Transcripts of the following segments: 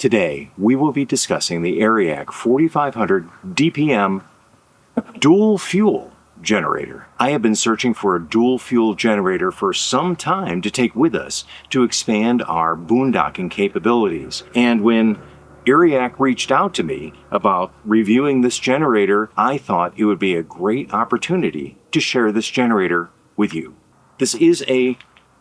Today, we will be discussing the Erayak 4500 DPM dual fuel generator. I have been searching for a dual fuel generator for some time to take with us to expand our boondocking capabilities. And when Erayak reached out to me about reviewing this generator, I thought it would be a great opportunity to share this generator with you. This is a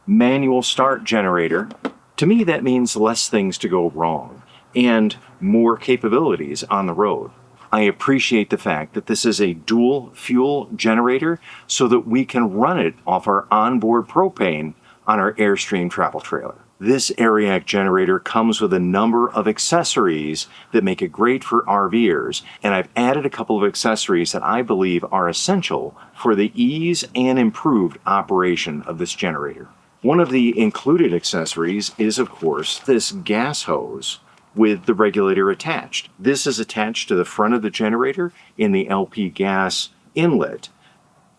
manual start generator. To me, that means less things to go wrong and more capabilities on the road. I appreciate the fact that this is a dual fuel generator so that we can run it off our onboard propane on our Airstream travel trailer. This Erayak generator comes with a number of accessories that make it great for RVers, and I've added a couple of accessories that I believe are essential for the ease and improved operation of this generator. One of the included accessories is, of course, this gas hose with the regulator attached. This is attached to the front of the generator in the LP gas inlet,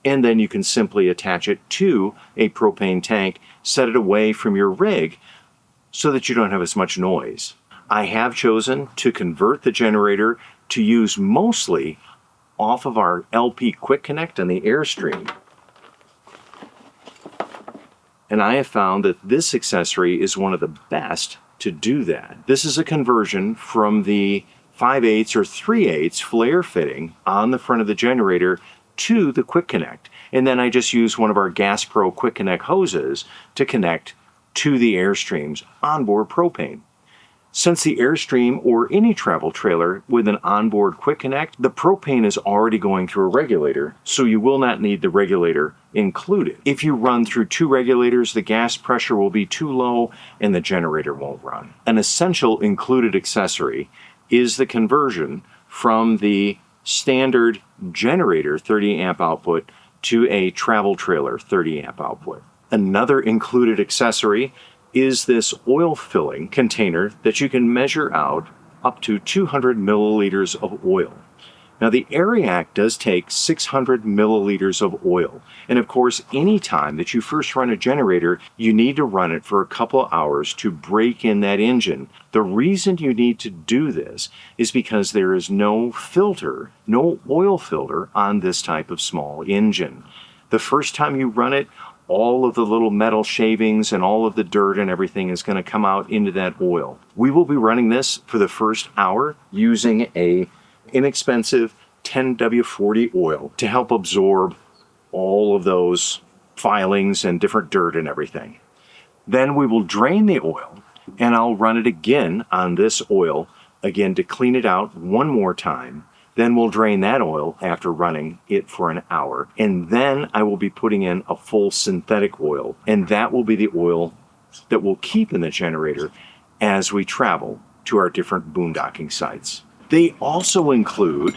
and then you can simply attach it to a propane tank, set it away from your rig so that you don't have as much noise. I have chosen to convert the generator to use mostly off of our LP Quick Connect on the Airstream. And I have found that this accessory is one of the best to do that. This is a conversion from the 5/8 or 3/8 flare fitting on the front of the generator to the Quick Connect. And then I just use one of our Gas Pro Quick Connect hoses to connect to the Airstream's onboard propane. Since the Airstream or any travel trailer with an onboard Quick Connect, the propane is already going through a regulator, so you will not need the regulator included. If you run through two regulators, the gas pressure will be too low and the generator won't run. An essential included accessory is the conversion from the standard generator 30 amp output to a travel trailer 30 amp output. Another included accessory is this oil filling container that you can measure out up to 200 milliliters of oil. Now the Erayak does take 600 milliliters of oil. And of course, anytime that you first run a generator, you need to run it for a couple of hours to break in that engine. The reason you need to do this is because there is no filter, no oil filter on this type of small engine. The first time you run it, all of the little metal shavings and all of the dirt and everything is going to come out into that oil. We will be running this for the first hour using a inexpensive 10W40 oil to help absorb all of those filings and different dirt and everything. Then we will drain the oil and I'll run it again on this oil again to clean it out one more time. Then we'll drain that oil after running it for an hour. And then I will be putting in a full synthetic oil. And that will be the oil that we'll keep in the generator as we travel to our different boondocking sites. They also include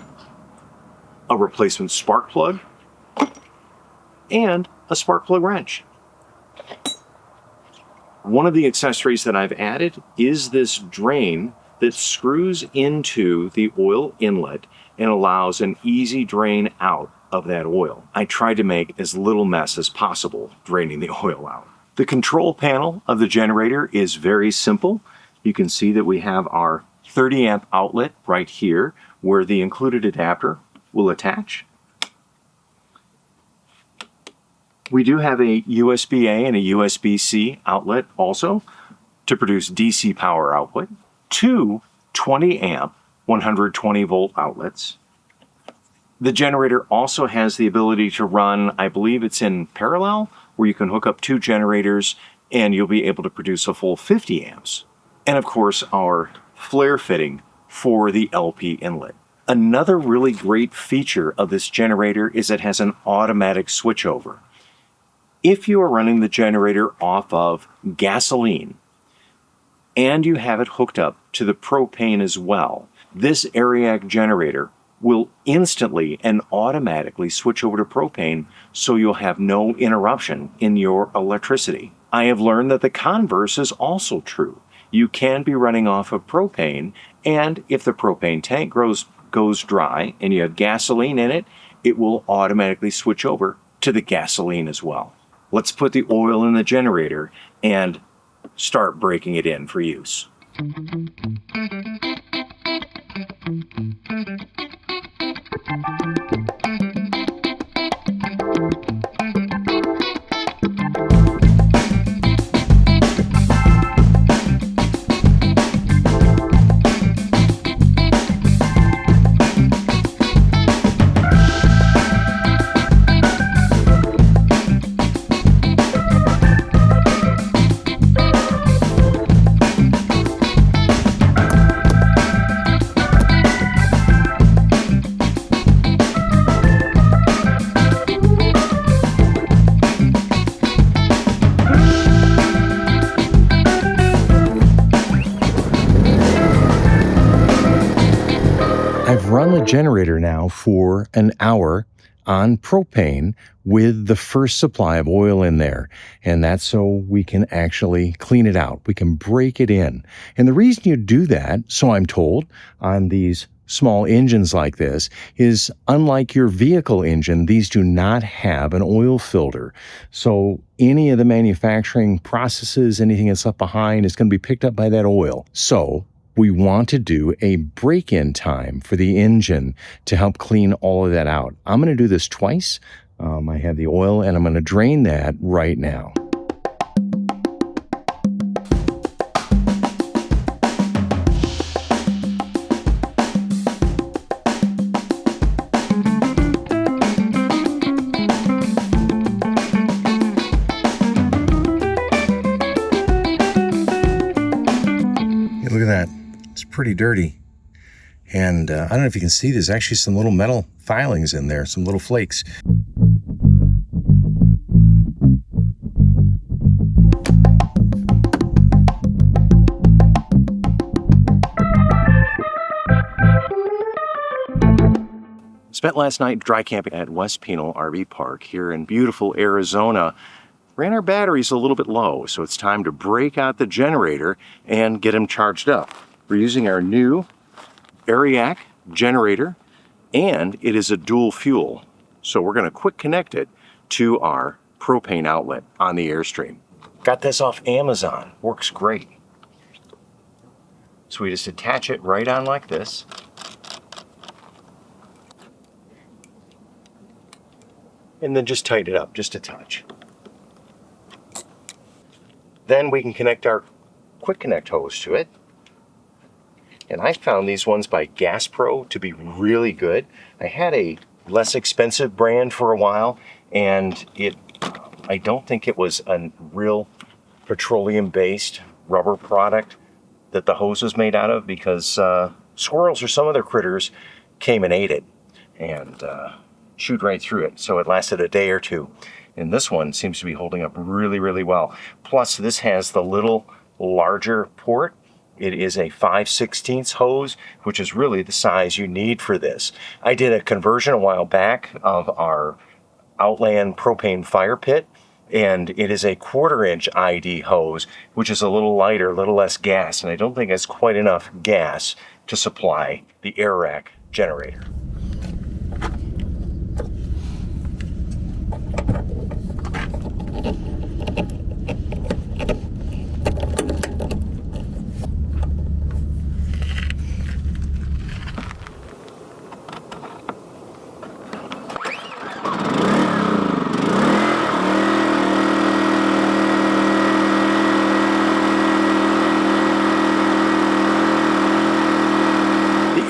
a replacement spark plug and a spark plug wrench. One of the accessories that I've added is this drain that screws into the oil inlet and allows an easy drain out of that oil. I tried to make as little mess as possible draining the oil out. The control panel of the generator is very simple. You can see that we have our 30 amp outlet right here where the included adapter will attach. We do have a USB-A and a USB-C outlet also to produce DC power output. Two 20 amp 120 volt outlets. The generator also has the ability to run, I believe it's in parallel, where you can hook up two generators and you'll be able to produce a full 50 amps. And of course, our flare fitting for the LP inlet. Another really great feature of this generator is it has an automatic switchover. If you are running the generator off of gasoline and you have it hooked up to the propane as well, this Erayak generator will instantly and automatically switch over to propane so you'll have no interruption in your electricity. I have learned that the converse is also true. You can be running off of propane, and if the propane tank goes dry and you have gasoline in it, it will automatically switch over to the gasoline as well. Let's put the oil in the generator and start breaking it in for use. run the generator now for an hour on propane with the first supply of oil in there. And that's so we can actually clean it out. We can break it in. And the reason you do that, so I'm told, on these small engines like this, is unlike your vehicle engine, these do not have an oil filter. So any of the manufacturing processes, anything that's left behind, is going to be picked up by that oil. So we want to do a break-in time for the engine to help clean all of that out. I'm going to do this twice. I have the oil, and I'm going to drain that right now. Look at that. It's pretty dirty. And I don't know if you can see, there's actually some little metal filings in there, some little flakes. Spent last night dry camping at West Penal RV Park here in beautiful Arizona. Ran our batteries a little bit low, so it's time to break out the generator and get them charged up. We're using our new Erayak generator, and it is a dual fuel. So we're going to quick connect it to our propane outlet on the Airstream. Got this off Amazon. Works great. So we just attach it right on like this. And then just tighten it up just a touch. Then we can connect our quick connect hose to it. And I found these ones by Gas Pro to be really good. I had a less expensive brand for a while, and I don't think it was a real petroleum-based rubber product that the hose was made out of, because squirrels or some other critters came and ate it and chewed right through it. So it lasted a day or two. And this one seems to be holding up really, really well. Plus, this has the little larger port. It is a 5/16 hose, which is really the size you need for this. I did a conversion a while back of our Outland propane fire pit, and it is a 1/4-inch ID hose, which is a little lighter, a little less gas, and I don't think it's quite enough gas to supply the Erayak generator.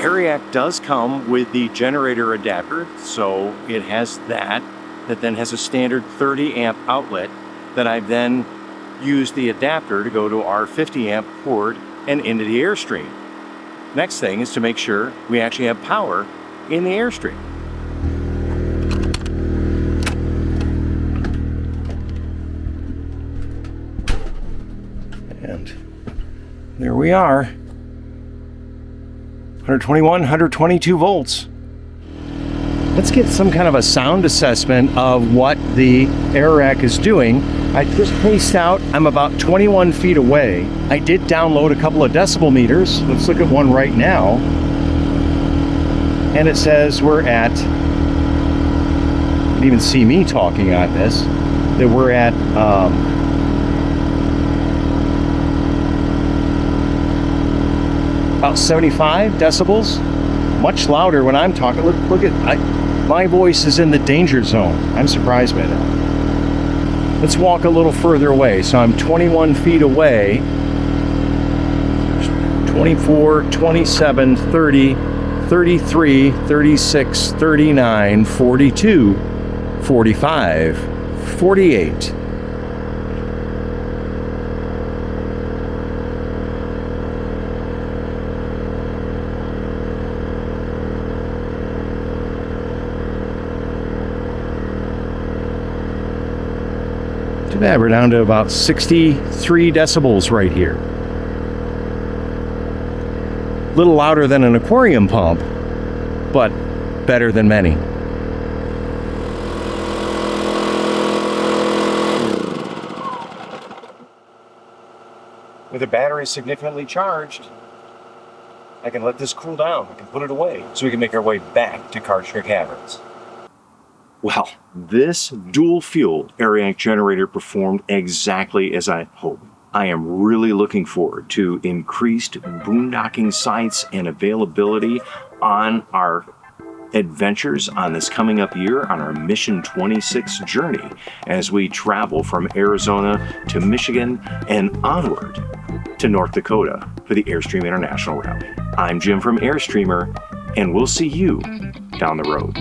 Erayak does come with the generator adapter, so it has that then has a standard 30 amp outlet that I've then used the adapter to go to our 50 amp cord and into the Airstream. Next thing is to make sure we actually have power in the Airstream. And there we are. 121, 122 volts. Let's get some kind of a sound assessment of what the Erayak is doing. I just paced out. I'm about 21 feet away. I did download a couple of decibel meters. Let's look at one right now. And it says we're at, you can even see me talking on this, that we're at about 75 decibels, much louder when I'm talking. Look at, my voice is in the danger zone. I'm surprised by that. Let's walk a little further away. So I'm 21 feet away. 24, 27, 30, 33, 36, 39, 42, 45, 48. Too bad, we're down to about 63 decibels right here. A little louder than an aquarium pump, but better than many. With the battery significantly charged, I can let this cool down. I can put it away so we can make our way back to Karcher Caverns. Well, this dual fuel Erayak generator performed exactly as I hoped. I am really looking forward to increased boondocking sites and availability on our adventures on this coming up year on our Mission 26 journey as we travel from Arizona to Michigan and onward to North Dakota for the Airstream International Rally. I'm Jim from Airstreamer, and we'll see you down the road.